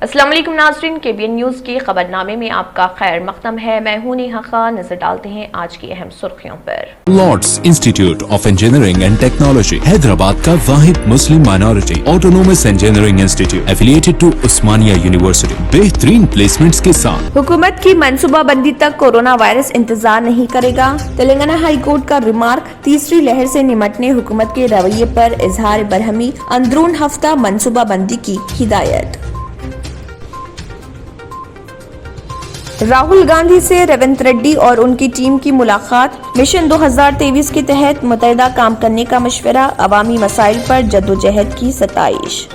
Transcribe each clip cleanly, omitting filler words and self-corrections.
السلام علیکم ناظرین، KBN نیوز کے خبر نامے میں آپ کا خیر مقدم ہے۔ میں ہوں نیہا خان۔ نظر ڈالتے ہیں آج کی اہم سرخیوں پر۔ Lords Institute of Engineering and Technology Hyderabad کا واحد مسلم minority autonomous engineering institute affiliated to Osmania university بہترین پلیسمنٹس کے ساتھ۔ حکومت کی منصوبہ بندی تک کورونا وائرس انتظار نہیں کرے گا، تلنگانہ ہائی کورٹ کا ریمارک۔ تیسری لہر سے نمٹنے حکومت کے رویے پر اظہار برہمی، اندرون ہفتہ منصوبہ بندی کی ہدایت۔ راہل گاندھی سے ریونت ریڈی اور ان کی ٹیم کی ملاقات۔ مشن 2023 کے تحت متحدہ کام کرنے کا مشورہ، عوامی مسائل پر جدوجہد کی ستائش۔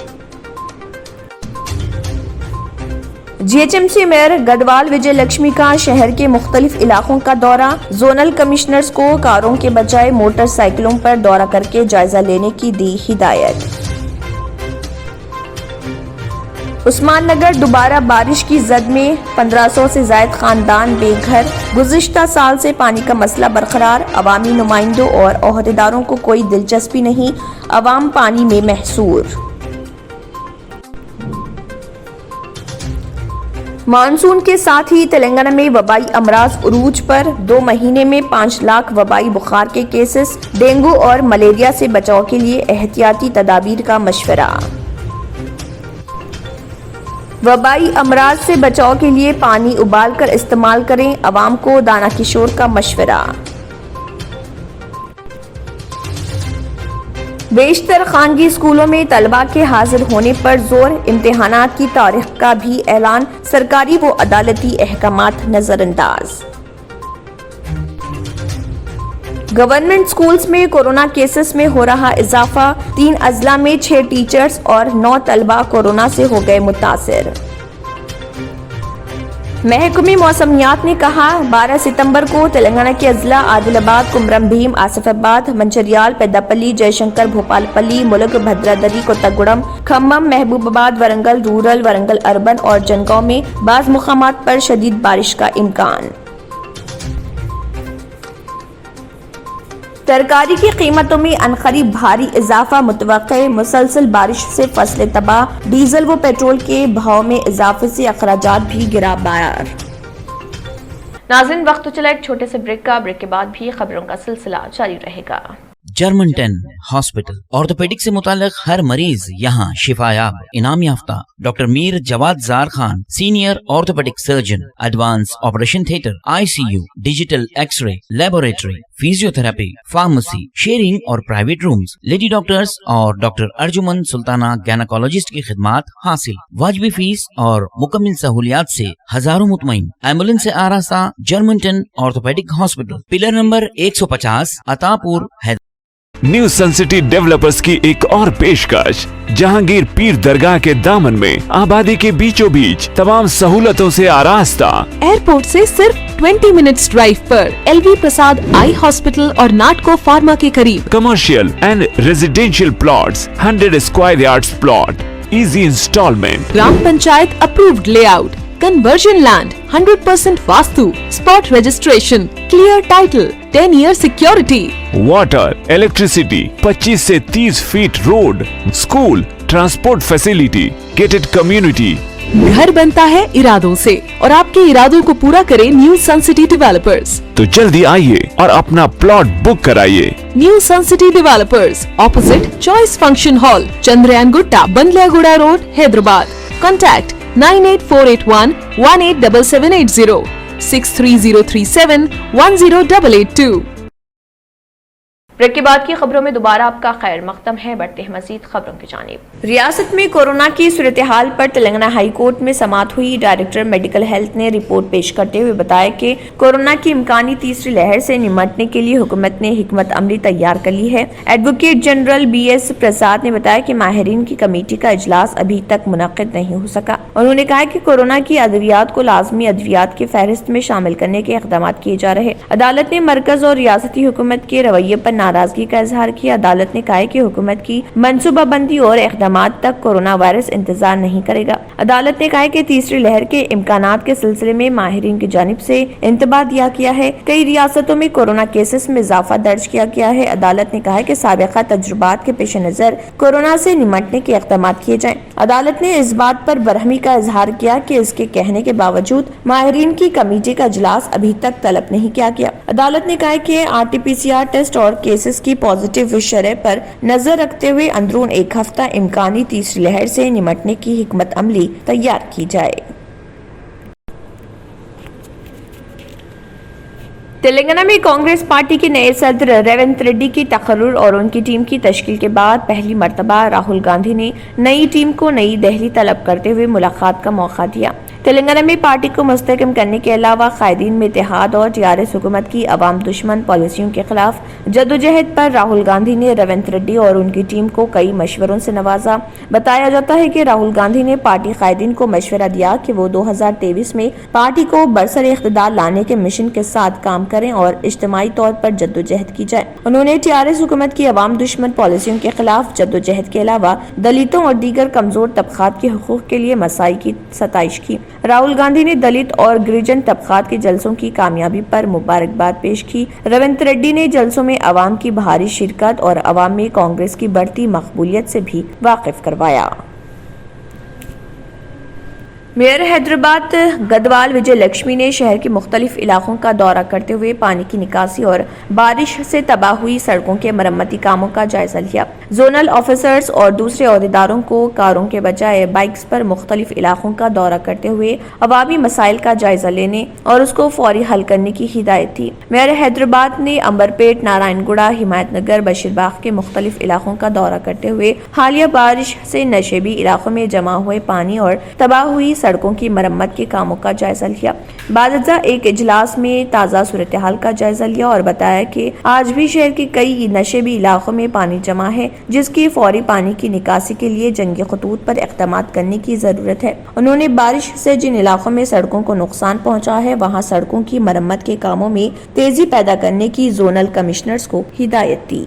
GHMC میئر گدوال وجے لکشمی کا شہر کے مختلف علاقوں کا دورہ۔ زونل کمشنرز کو کاروں کے بجائے موٹر سائیکلوں پر دورہ کر کے جائزہ لینے کی دی ہدایت۔ عثمان نگر دوبارہ بارش کی زد میں، 1500 سے زائد خاندان بے گھر۔ گزشتہ سال سے پانی کا مسئلہ برقرار، عوامی نمائندوں اور عہدیداروں کو کوئی دلچسپی نہیں، عوام پانی میں محصور۔ مانسون کے ساتھ ہی تلنگانہ میں وبائی امراض عروج پر، 2 مہینے میں 5 لاکھ وبائی بخار کے کیسز۔ ڈینگو اور ملیریا سے بچاؤ کے لیے احتیاطی تدابیر کا مشورہ۔ وبائی امراض سے بچاؤ کے لیے پانی ابال کر استعمال کریں، عوام کو دانا کشور کا مشورہ۔ بیشتر خانگی اسکولوں میں طلباء کے حاضر ہونے پر زور، امتحانات کی تاریخ کا بھی اعلان، سرکاری و عدالتی احکامات نظر انداز۔ گورنمنٹ اسکولز میں کورونا کیسز میں ہو رہا اضافہ، 3 اضلاع میں 6 ٹیچرز اور 9 طلباء کورونا سے ہو گئے متاثر۔ محکمہ موسمیات نے کہا 12 ستمبر کو تلنگانہ کے اضلاع عادل آباد، کمرم بھیم، آصف آباد، منچریال، پیداپلی، جے شنکر، بھوپال پلی، ملک، بھدرادری، کوتگوڑم، کھمم، محبوب آباد، ورنگل رورل، ورنگل اربن اور جنگاؤں میں بعض مقامات پر شدید بارش کا امکان۔ ترکاری کی قیمتوں میں عنقریب بھاری اضافہ متوقع، مسلسل بارش سے فصلیں تباہ، ڈیزل و پیٹرول کے بھاؤ میں اضافے سے اخراجات بھی گرا بار۔ ناظرین، وقت تو چلا ایک چھوٹے سے بریک کا، بریک کے بعد بھی خبروں کا سلسلہ جاری رہے گا۔ جرمنٹن ہاسپٹل آرتھوپیڈک سے متعلق ہر مریض یہاں شفا یاب۔ انعام یافتہ ڈاکٹر میر جواد زار Khan, senior orthopaedic surgeon, advance operation theatre, ICU، digital X ray, laboratory, physio therapy, pharmacy, sharing اور پرائیویٹ رومز، لیڈی ڈاکٹرز اور ڈاکٹر ارجمن سلطانہ گینیکولوجسٹ کی خدمات حاصل۔ واجبی فیس اور مکمل سہولیات سے ہزاروں مطمئن۔ ایمبولینس سے آراستہ Germanton orthopaedic hospital, pillar number 150، Attapur, Hyderabad. New sun city developers کی ایک اور پیشکش، جہانگیر پیر درگاہ کے دامن میں، آبادی کے بیچوں بیچ، تمام سہولتوں سے آراستہ، ایئرپورٹ سے صرف 20 منٹس ڈرائیو پر، LV پرساد آئی ہاسپٹل اور ناٹکو فارما کے قریب۔ Commercial and residential plots, 100 square yards plot, easy installment, gram panchayat approved layout, conversion land, 100% vastu, spot registration, clear title, 10 year security, water, electricity, 25 سے 30 feet road, school, transport facility, gated community. گھر بنتا ہے ارادوں سے، اور آپ کے ارادوں کو پورا کرے نیو سن سٹی ڈیولپرز۔ تو جلدی آئیے اور اپنا پلاٹ بک کرائیے۔ New sun city developers, opposite choice function hall, Chandrayangutta, Bandlaguda road, Hyderabad. Contact 98481 187780 63037 10882۔ Break کے بعد کی خبروں میں دوبارہ آپ کا خیر مقدم ہے۔ بڑھتے ہیں مزید خبروں کی جانب۔ ریاست میں کورونا کی صورتحال پر تلنگانہ ہائی کورٹ میں سماعت ہوئی۔ ڈائریکٹر میڈیکل ہیلتھ نے رپورٹ پیش کرتے ہوئے بتایا کہ کورونا کی امکانی تیسری لہر سے نمٹنے کے لیے حکومت نے حکمت عملی تیار کر لی ہے۔ ایڈوکیٹ جنرل BS پرساد نے بتایا کہ ماہرین کی کمیٹی کا اجلاس ابھی تک منعقد نہیں ہو سکا۔ انہوں نے کہا کہ کورونا کی ادویات کو لازمی ادویات کی فہرست میں شامل کرنے کے اقدامات کیے جا رہے۔ عدالت نے مرکز اور ریاستی حکومت کے رویے پر ناراضگی کا اظہار کیا۔ عدالت نے کہا ہے کہ حکومت کی منصوبہ بندی اور اقدامات تک کورونا وائرس انتظار نہیں کرے گا۔ عدالت نے کہا ہے کہ تیسری لہر کے امکانات کے سلسلے میں ماہرین کی جانب سے انتباہ دیا گیا ہے۔ کئی ریاستوں میں کورونا کیسز میں اضافہ درج کیا گیا ہے۔ عدالت نے کہا ہے کہ سابقہ تجربات کے پیش نظر کورونا سے نمٹنے کے اقدامات کیے جائیں۔ عدالت نے اس بات پر برہمی کا اظہار کیا کہ اس کے کہنے کے باوجود ماہرین کی کمیٹی کا اجلاس ابھی تک طلب نہیں کیا گیا۔ عدالت نے کہا ہے کہ RT-PCR ٹیسٹ اور کیسز کی پازیٹیو شرح پر نظر رکھتے ہوئے اندرون ایک ہفتہ امکانی تیسری لہر سے نمٹنے کی حکمت عملی تیار کی جائے۔ تلنگانہ میں کانگریس پارٹی کے نئے صدر ریونت ریڈی کی تقرر اور ان کی ٹیم کی تشکیل کے بعد پہلی مرتبہ راہل گاندھی نے نئی ٹیم کو نئی دہلی طلب کرتے ہوئے ملاقات کا موقع دیا۔ تلنگانہ میں پارٹی کو مستحکم کرنے کے علاوہ قائدین میں اتحاد اور TRS حکومت کی عوام دشمن پالیسیوں کے خلاف جدوجہد پر راہل گاندھی نے ریونت ریڈی اور ان کی ٹیم کو کئی مشوروں سے نوازا۔ بتایا جاتا ہے کہ راہل گاندھی نے پارٹی قائدین کو مشورہ دیا کہ وہ 2023 میں پارٹی کو برسر اقتدار لانے کے مشن کے ساتھ کام کریں اور اجتماعی طور پر جدوجہد کی جائے۔ انہوں نے TRS حکومت کی عوام دشمن پالیسیوں کے خلاف جدوجہد کے علاوہ دلتوں اور دیگر کمزور طبقات کے حقوق کے لیے مساعی کی ستائش کی۔ راہل گاندھی نے دلت اور گریجن طبقات کے جلسوں کی کامیابی پر مبارکباد پیش کی۔ ریونت ریڈی نے جلسوں میں عوام کی بھاری شرکت اور عوام میں کانگریس کی بڑھتی مقبولیت سے بھی واقف کروایا۔ میئر حیدرآباد گدوال وجے لکشمی نے شہر کے مختلف علاقوں کا دورہ کرتے ہوئے پانی کی نکاسی اور بارش سے تباہ ہوئی سڑکوں کے مرمتی کاموں کا جائزہ لیا۔ زونل آفیسرز اور دوسرے عہدیداروں کو کاروں کے بجائے بائکس پر مختلف علاقوں کا دورہ کرتے ہوئے عوامی مسائل کا جائزہ لینے اور اس کو فوری حل کرنے کی ہدایت دی۔ میئر حیدرآباد نے امبرپیٹ، نارائن گوڑا، حمایت نگر، بشیر باغ کے مختلف علاقوں کا دورہ کرتے ہوئے حالیہ بارش سے نشیبی علاقوں میں جمع ہوئے پانی اور تباہ ہوئی سڑکوں کی مرمت کے کاموں کا جائزہ لیا۔ بعد ازاں ایک اجلاس میں تازہ صورتحال کا جائزہ لیا اور بتایا کہ آج بھی شہر کے کئی نشیبی علاقوں میں پانی جمع ہے، جس کی فوری پانی کی نکاسی کے لیے جنگی خطوط پر اقدامات کرنے کی ضرورت ہے۔ انہوں نے بارش سے جن علاقوں میں سڑکوں کو نقصان پہنچا ہے وہاں سڑکوں کی مرمت کے کاموں میں تیزی پیدا کرنے کی زونل کمشنرز کو ہدایت دی۔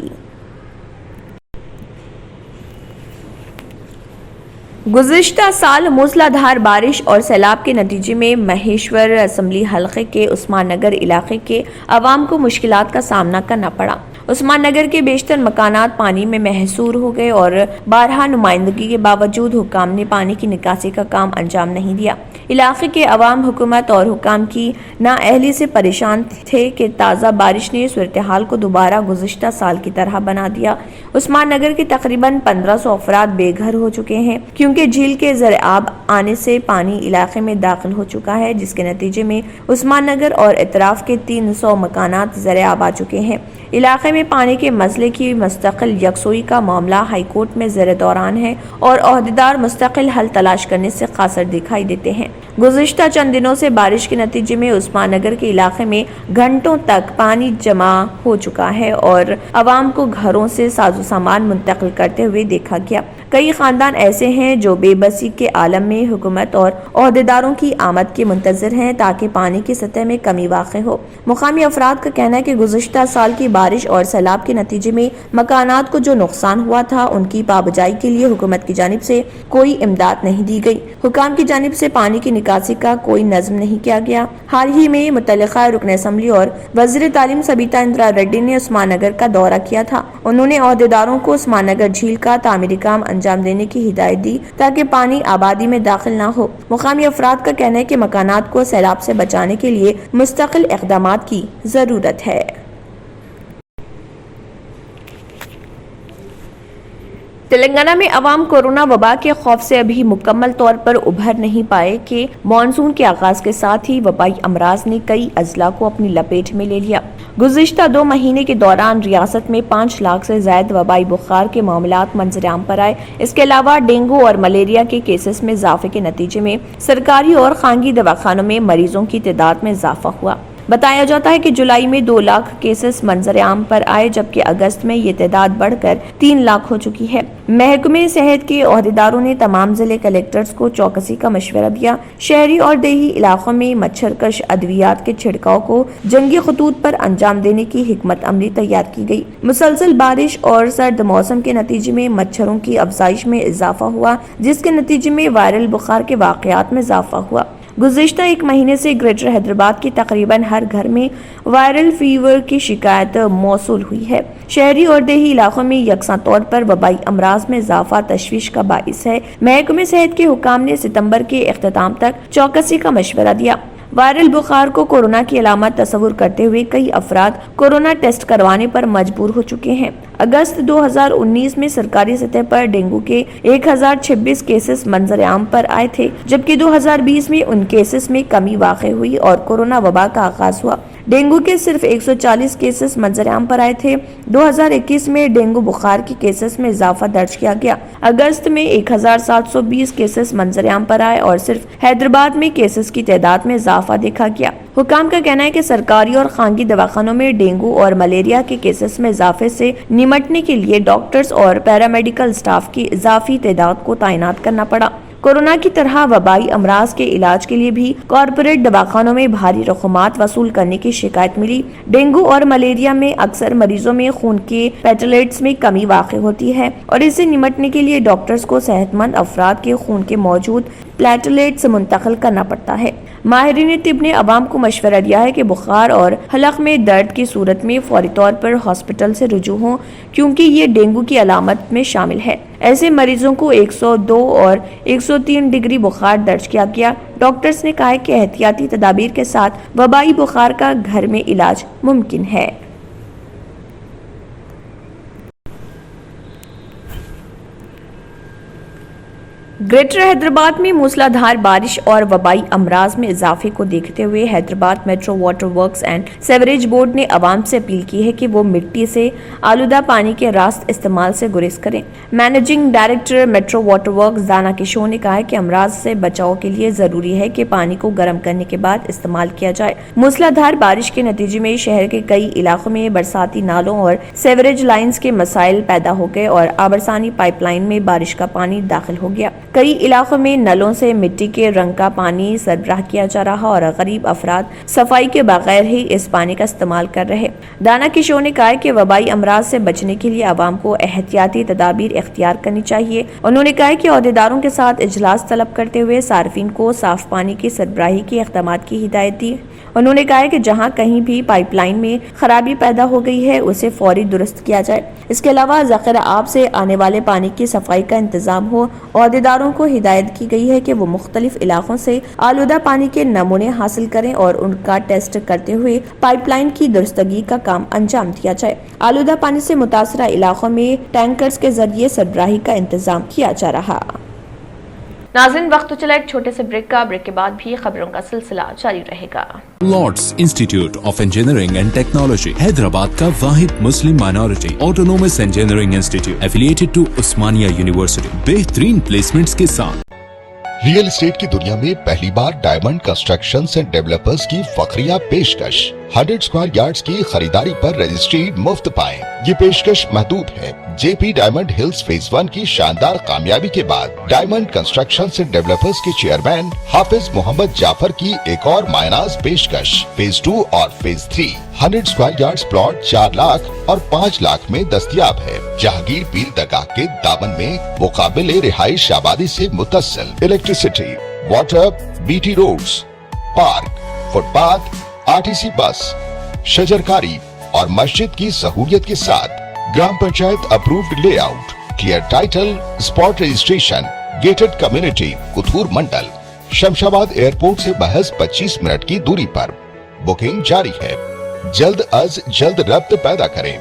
گزشتہ سال موسلادھار بارش اور سیلاب کے نتیجے میں مہیشور اسمبلی حلقے کے عثمان نگر علاقے کے عوام کو مشکلات کا سامنا کرنا پڑا۔ عثمان نگر کے بیشتر مکانات پانی میں محصور ہو گئے اور بارہا نمائندگی کے باوجود حکام نے پانی کی نکاسی کا کام انجام نہیں دیا۔ علاقے کے عوام حکومت اور حکام کی نااہلی سے پریشان تھے کہ تازہ بارش نے صورتحال کو دوبارہ گزشتہ سال کی طرح بنا دیا۔ عثمان نگر کے تقریباً 1500 افراد بے گھر ہو چکے ہیں کیونکہ جھیل کے زیر آب آنے سے پانی علاقے میں داخل ہو چکا ہے، جس کے نتیجے میں عثمان نگر اور اطراف کے 300 مکانات زیر آب آ چکے ہیں۔ علاقے میں پانی کے مسئلے کی مستقل یکسوئی کا معاملہ ہائی کورٹ میں زیر دوران ہے اور عہدیدار مستقل حل تلاش کرنے سے قاصر دکھائی دیتے ہیں۔ گزشتہ چند دنوں سے بارش کے نتیجے میں عثمان نگر کے علاقے میں گھنٹوں تک پانی جمع ہو چکا ہے اور عوام کو گھروں سے ساز و سامان منتقل کرتے ہوئے دیکھا گیا۔ کئی خاندان ایسے ہیں جو بے بسی کے عالم میں حکومت اور عہدیداروں کی آمد کے منتظر ہیں تاکہ پانی کی سطح میں کمی واقع ہو۔ مقامی افراد کا کہنا ہے کہ گزشتہ سال کی بارش اور سیلاب کے نتیجے میں مکانات کو جو نقصان ہوا تھا ان کی پابجائی کے لیے حکومت کی جانب سے کوئی امداد نہیں دی گئی۔ حکام کی جانب سے پانی کی نکاسی کا کوئی نظم نہیں کیا گیا۔ حال ہی میں متعلقہ رکن اسمبلی اور وزیر تعلیم سبیتا اندرا ریڈی نے عثمان نگر کا دورہ کیا تھا۔ انہوں نے عہدیداروں کو عثمان نگر جھیل کا تعمیری کام انجام دینے کی ہدایت دی تاکہ پانی آبادی میں داخل نہ ہو۔ مقامی افراد کا کہنا ہے کہ مکانات کو سیلاب سے بچانے کے لیے مستقل اقدامات کی ضرورت ہے۔ تلنگانہ میں عوام کورونا وبا کے خوف سے ابھی مکمل طور پر ابھر نہیں پائے کہ مانسون کے آغاز کے ساتھ ہی وبائی امراض نے کئی اضلاع کو اپنی لپیٹ میں لے لیا۔ گزشتہ 2 مہینے کے دوران ریاست میں 5 لاکھ سے زائد وبائی بخار کے معاملات منظر عام پر آئے۔ اس کے علاوہ ڈینگو اور ملیریا کے کیسز میں اضافے کے نتیجے میں سرکاری اور خانگی دواخانوں میں مریضوں کی تعداد میں اضافہ ہوا۔ بتایا جاتا ہے کہ جولائی میں 2 لاکھ کیسز منظر عام پر آئے، جبکہ اگست میں یہ تعداد بڑھ کر 3 لاکھ ہو چکی ہے۔ محکمہ صحت کے عہدیداروں نے تمام ضلع کلکٹرز کو چوکسی کا مشورہ دیا۔ شہری اور دیہی علاقوں میں مچھر کش ادویات کے چھڑکاؤ کو جنگی خطوط پر انجام دینے کی حکمت عملی تیار کی گئی۔ مسلسل بارش اور سرد موسم کے نتیجے میں مچھروں کی افزائش میں اضافہ ہوا، جس کے نتیجے میں وائرل بخار کے واقعات میں اضافہ ہوا۔ گزشتہ 1 مہینے سے گریٹر حیدرآباد کی تقریباً ہر گھر میں وائرل فیور کی شکایت موصول ہوئی ہے۔ شہری اور دیہی علاقوں میں یکساں طور پر وبائی امراض میں اضافہ تشویش کا باعث ہے۔ محکمہ صحت کے حکام نے ستمبر کے اختتام تک چوکسی کا مشورہ دیا۔ وائرل بخار کو کورونا کی علامت تصور کرتے ہوئے کئی افراد کورونا ٹیسٹ کروانے پر مجبور ہو چکے ہیں۔ اگست 2019 میں سرکاری سطح پر ڈینگو کے 1026 کیسز منظر عام پر آئے تھے، جبکہ 2020 میں ان کیسز میں کمی واقع ہوئی اور کورونا وبا کا آغاز ہوا۔ ڈینگو کے صرف 140 کیسز منظر عام پر آئے تھے۔ 2021 میں ڈینگو بخار کی کیسز میں اضافہ درج کیا گیا۔ اگست میں 1720 کیسز منظر عام پر آئے اور صرف حیدرآباد میں کیسز کی تعداد میں اضافہ دیکھا گیا۔ حکام کا کہنا ہے کہ سرکاری اور خانگی دواخانوں میں ڈینگو اور ملیریا کے کیسز میں اضافے سے نمٹنے کے لیے ڈاکٹرز اور پیرامیڈیکل سٹاف کی اضافی تعداد کو تعینات کرنا پڑا۔ کورونا کی طرح وبائی امراض کے علاج کے لیے بھی کارپوریٹ دواخانوں میں بھاری رقومات وصول کرنے کی شکایت ملی۔ ڈینگو اور ملیریا میں اکثر مریضوں میں خون کے پلیٹلیٹس میں کمی واقع ہوتی ہے اور اس سے نمٹنے کے لیے ڈاکٹرز کو صحت مند افراد کے خون کے موجود پلیٹلیٹس منتقل کرنا پڑتا ہے۔ ماہرین طب نے عوام کو مشورہ دیا ہے کہ بخار اور حلق میں درد کی صورت میں فوری طور پر ہاسپٹل سے رجوع ہوں، کیونکہ یہ ڈینگو کی علامت میں شامل ہے۔ ایسے مریضوں کو 102 اور 103 ڈگری بخار درج کیا گیا۔ ڈاکٹرز نے کہا کہ احتیاطی تدابیر کے ساتھ وبائی بخار کا گھر میں علاج ممکن ہے۔ گریٹر حیدرآباد میں موسلادھار بارش اور وبائی امراض میں اضافے کو دیکھتے ہوئے Hyderabad metro water works and sewerage board نے عوام سے اپیل کی ہے کہ وہ مٹی سے آلودہ پانی کے راست استعمال سے گریز کریں۔ Managing director metro water works دانا کشور نے کہا کہ امراض سے بچاؤ کے لیے ضروری ہے کہ پانی کو گرم کرنے کے بعد استعمال کیا جائے۔ موسلادھار بارش کے نتیجے میں شہر کے کئی علاقوں میں برساتی نالوں اور سیوریج لائنز کے مسائل پیدا ہو گئے اور آبرسانی پائپ لائن میں بارش کا پانی داخل ہو گیا۔ کئی علاقوں میں نلوں سے مٹی کے رنگ کا پانی سربراہ کیا جا رہا اور غریب افراد صفائی کے بغیر ہی اس پانی کا استعمال کر رہے۔ دانا کشور نے کہا کہ وبائی امراض سے بچنے کے لیے عوام کو احتیاطی تدابیر اختیار کرنی چاہیے۔ انہوں نے کہا کہ عہدیداروں کے ساتھ اجلاس طلب کرتے ہوئے صارفین کو صاف پانی کی سربراہی کے اقدامات کی ہدایت دی۔ انہوں نے کہا کہ جہاں کہیں بھی پائپ لائن میں خرابی پیدا ہو گئی ہے اسے فوری درست کیا جائے۔ اس کے علاوہ ذخیرہ آب سے آنے والے پانی کی صفائی کا انتظام ہو۔ عہدیداروں کو ہدایت کی گئی ہے کہ وہ مختلف علاقوں سے آلودہ پانی کے نمونے حاصل کریں اور ان کا ٹیسٹ کرتے ہوئے پائپ لائن کی درستگی کا کام انجام دیا جائے۔ آلودہ پانی سے متاثرہ علاقوں میں ٹینکرز کے ذریعے سربراہی کا انتظام کیا جا رہا۔ ناظرین وقت تو چلا ایک چھوٹے سے بریک کا، بریک کے بعد بھی خبروں کا سلسلہ جاری رہے گا۔ Lords Institute of Engineering and Technology Hyderabad کا واحد مسلم minority autonomous engineering institute affiliated to Osmania university, بہترین پلیسمنٹس کے ساتھ۔ ریئل اسٹیٹ کی دنیا میں پہلی بار ڈائمنڈ کنسٹرکشنز اینڈ ڈیولپرز کی فخریہ پیشکش 100 اسکوائر یارڈز کی خریداری پر رجسٹری مفت پائیں۔ یہ پیشکش محدود ہے۔ جے پی ڈائمنڈ ہلز فیز 1 کی شاندار کامیابی کے بعد ڈائمنڈ کنسٹرکشنز اینڈ ڈیولپرز کے چیئرمین حافظ محمد جعفر کی ایک اور مایناز پیشکش فیز 2 اور phase 3 100 square yards plot 4 lakh اور 5 لاکھ میں دستیاب ہے۔ جہانگیر پیر درگاہ کے دامن میں مقابل رہائش آبادی سے متصل electricity, water, B T roads, park, footpath, RTC bus, شجرکاری اور مسجد کی سہولیت کے ساتھ gram panchayat approved layout, clear title, spot registration, gated community, Kothur mandal, Shamshabad airport سے محض 25 منٹ کی دوری پر۔ بکنگ جاری ہے۔ جلد از جلد ربط پیدا کریں۔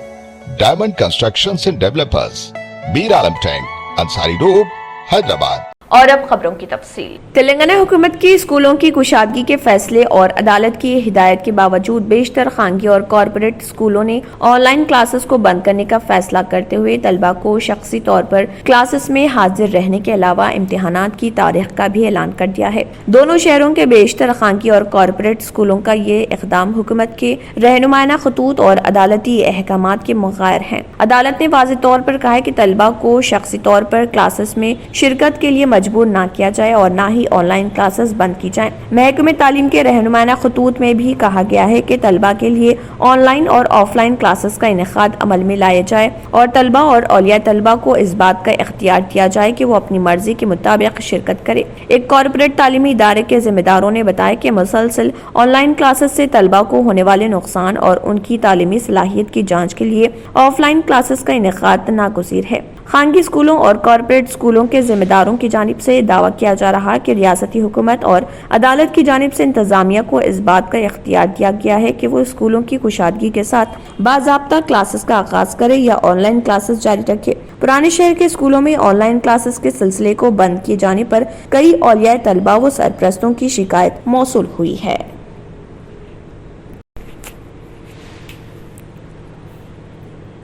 Diamond constructions and developers, Mir Alam tank, Ansari road, Hyderabad. اور اب خبروں کی تفصیل۔ تلنگانہ حکومت کی اسکولوں کی کشادگی کے فیصلے اور عدالت کی ہدایت کے باوجود بیشتر خانگی اور کارپوریٹ اسکولوں نے آن لائن کلاسز کو بند کرنے کا فیصلہ کرتے ہوئے طلبہ کو شخصی طور پر کلاسز میں حاضر رہنے کے علاوہ امتحانات کی تاریخ کا بھی اعلان کر دیا ہے۔ دونوں شہروں کے بیشتر خانگی اور کارپوریٹ اسکولوں کا یہ اقدام حکومت کے رہنمائانہ خطوط اور عدالتی احکامات کے مغائر ہیں۔ عدالت نے واضح طور پر کہا ہے کہ طلبہ کو شخصی طور پر کلاسز میں شرکت کے لیے مجبور نہ کیا جائے اور نہ ہی آن لائن کلاسز بند کی جائیں۔ محکمہ تعلیم کے رہنمائانہ خطوط میں بھی کہا گیا ہے کہ طلبہ کے لیے آن لائن اور آف لائن کلاسز کا انعقاد عمل میں لایا جائے اور طلبہ اور اولیاء طلبہ کو اس بات کا اختیار دیا جائے کہ وہ اپنی مرضی کے مطابق شرکت کرے۔ ایک کارپوریٹ تعلیمی ادارے کے ذمہ داروں نے بتایا کہ مسلسل آن لائن کلاسز سے طلبہ کو ہونے والے نقصان اور ان کی تعلیمی صلاحیت کی جانچ کے لیے آف لائن کلاسز کا انعقاد ناگزیر ہے۔ خانگی اسکولوں اور کارپوریٹ اسکولوں کے ذمہ داروں کی جانب سے دعویٰ کیا جا رہا کہ ریاستی حکومت اور عدالت کی جانب سے انتظامیہ کو اس بات کا اختیار دیا گیا ہے کہ وہ اسکولوں کی کشادگی کے ساتھ باضابطہ کلاسز کا آغاز کرے یا آن لائن کلاسز جاری رکھے۔ پرانے شہر کے اسکولوں میں آن لائن کلاسز کے سلسلے کو بند کیے جانے پر کئی اولیاء طلبہ و سرپرستوں کی شکایت موصول ہوئی ہے۔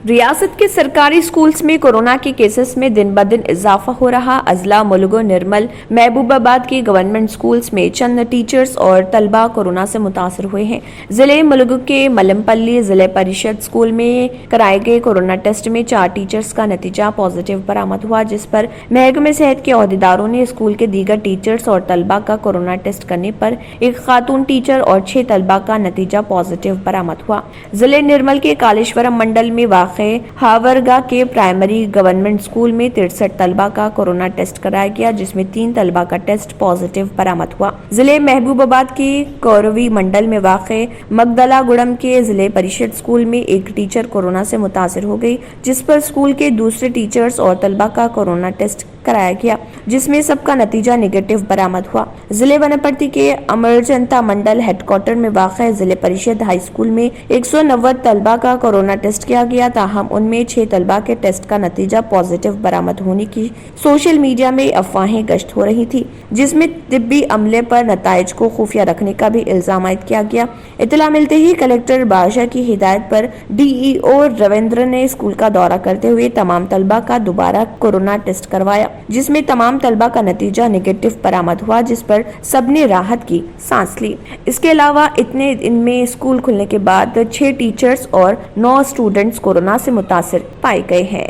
ریاست کے سرکاری اسکولز میں کورونا کے کیسز میں دن بدن اضافہ ہو رہا۔ اضلاع ملگو نرمل محبوب آباد کے گورنمنٹ اسکولز میں چند ٹیچرز اور طلبہ کورونا سے متاثر ہوئے ہیں۔ ضلع ملگو کے ملمپلی ضلع پریشد اسکول میں کرائے گئے کورونا ٹیسٹ میں 4 ٹیچرز کا نتیجہ پازیٹیو برآمد ہوا، جس پر محکمہ صحت کے عہدیداروں نے اسکول کے دیگر ٹیچرز اور طلبہ کا کورونا ٹیسٹ کرنے پر ایک خاتون ٹیچر اور 6 طلبہ کا نتیجہ پازیٹیو برآمد ہوا۔ ضلع نرمل کے کالیشورم منڈل میں واقع ہاورگا کے پرائمری گورنمنٹ اسکول میں 63 طلبہ کا کورونا ٹیسٹ کرایا گیا، جس میں 3 طلبہ کا ٹیسٹ پازیٹیو برآمد ہوا۔ ضلع محبوب آباد کے کوروی منڈل میں واقع مگدلا گڑم کے ضلع پریشد اسکول میں ایک ٹیچر کورونا سے متاثر ہو گئی، جس پر اسکول کے دوسرے ٹیچرز اور طلبہ کا کورونا ٹیسٹ کرایا گیا، جس میں سب کا نتیجہ نیگیٹو برآمد ہوا۔ ضلع ونپرتی کے امرجنتا منڈل ہیڈ کوارٹر میں واقع ضلع پریشد ہائی اسکول میں 190 طلبہ کا کورونا ٹیسٹ کیا گیا، تاہم ان میں 6 طلبہ کے ٹیسٹ کا نتیجہ پازیٹیو برآمد ہونے کی سوشل میڈیا میں افواہیں گشت ہو رہی تھی، جس میں طبی عملے پر نتائج کو خفیہ رکھنے کا بھی الزام عائد کیا گیا۔ اطلاع ملتے ہی کلکٹر بادشاہ کی ہدایت پر ڈی ای او رویندر نے اسکول کا دورہ کرتے ہوئے تمام طلبہ کا دوبارہ کورونا ٹیسٹ کروایا، جس میں تمام طلبہ کا نتیجہ نیگیٹو برآمد ہوا، جس پر سب نے راحت کی سانس لی۔ اس کے علاوہ اتنے دن میں اسکول کھلنے کے بعد 6 ٹیچرز اور 9 اسٹوڈنٹس کورونا سے متاثر پائے گئے ہیں۔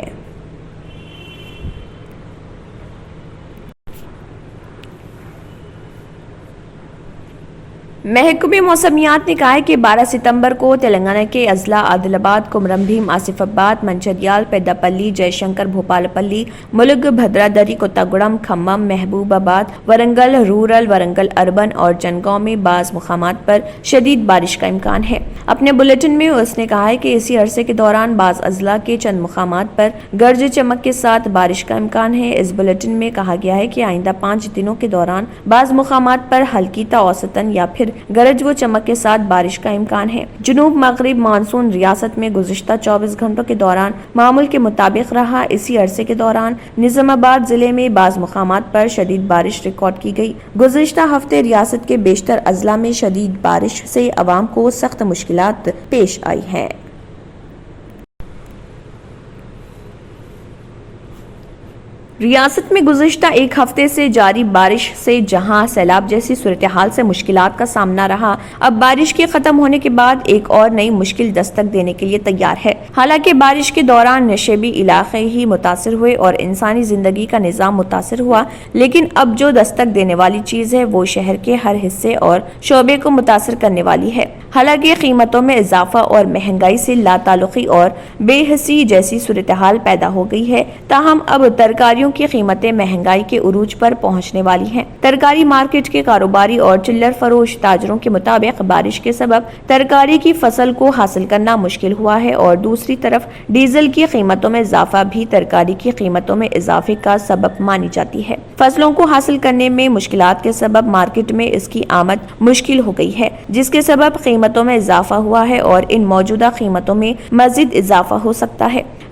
محکمہ موسمیات نے کہا ہے کہ 12 ستمبر کو تلنگانہ کے اضلاع عادل آباد، کمرم بھیم، آصف آباد، منچریال، پیداپلی، جے شنکر، بھوپال پلی، ملک، بھدرادری، کوتاگوڑم، کھمم، محبوب آباد، ورنگل رورل، ورنگل اربن اور جنگاؤں میں بعض مقامات پر شدید بارش کا امکان ہے۔ اپنے بلیٹن میں اس نے کہا ہے کہ اسی عرصے کے دوران بعض اضلاع کے چند مقامات پر گرج چمک کے ساتھ بارش کا امکان ہے۔ اس بلیٹن میں کہا گیا ہے کہ آئندہ 5 دنوں کے دوران بعض مقامات پر ہلکی تا اوسطاً یا پھر گرج و چمک کے ساتھ بارش کا امکان ہے۔ جنوب مغرب مانسون ریاست میں گزشتہ 24 گھنٹوں کے دوران معمول کے مطابق رہا۔ اسی عرصے کے دوران نظام آباد ضلع میں بعض مقامات پر شدید بارش ریکارڈ کی گئی۔ گزشتہ ہفتے ریاست کے بیشتر اضلاع میں شدید بارش سے عوام کو سخت مشکلات پیش آئی ہیں۔ ریاست میں گزشتہ ایک ہفتے سے جاری بارش سے جہاں سیلاب جیسی صورتحال سے مشکلات کا سامنا رہا، اب بارش کے ختم ہونے کے بعد ایک اور نئی مشکل دستک دینے کے لیے تیار ہے۔ حالانکہ بارش کے دوران نشیبی علاقے ہی متاثر ہوئے اور انسانی زندگی کا نظام متاثر ہوا، لیکن اب جو دستک دینے والی چیز ہے وہ شہر کے ہر حصے اور شعبے کو متاثر کرنے والی ہے۔ حالانکہ قیمتوں میں اضافہ اور مہنگائی سے لا تعلقی اور بے حسی جیسی صورتحال پیدا ہو گئی ہے، تاہم اب ترکاریوں کی قیمتیں مہنگائی کے عروج پر پہنچنے والی ہیں۔ ترکاری مارکیٹ کے کاروباری اور چلر فروش تاجروں کے مطابق بارش کے سبب ترکاری کی فصل کو حاصل کرنا مشکل ہوا ہے اور دوسری طرف ڈیزل کی قیمتوں میں اضافہ بھی ترکاری کی قیمتوں میں اضافے کا سبب مانی جاتی ہے۔ فصلوں کو حاصل کرنے میں مشکلات کے سبب مارکیٹ میں اس کی آمد مشکل ہو گئی ہے، جس کے سبب قیمتوں میں اضافہ ہوا ہے اور ان موجودہ قیمتوں میں مزید اضافہ ہو سکتا ہے۔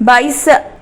22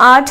8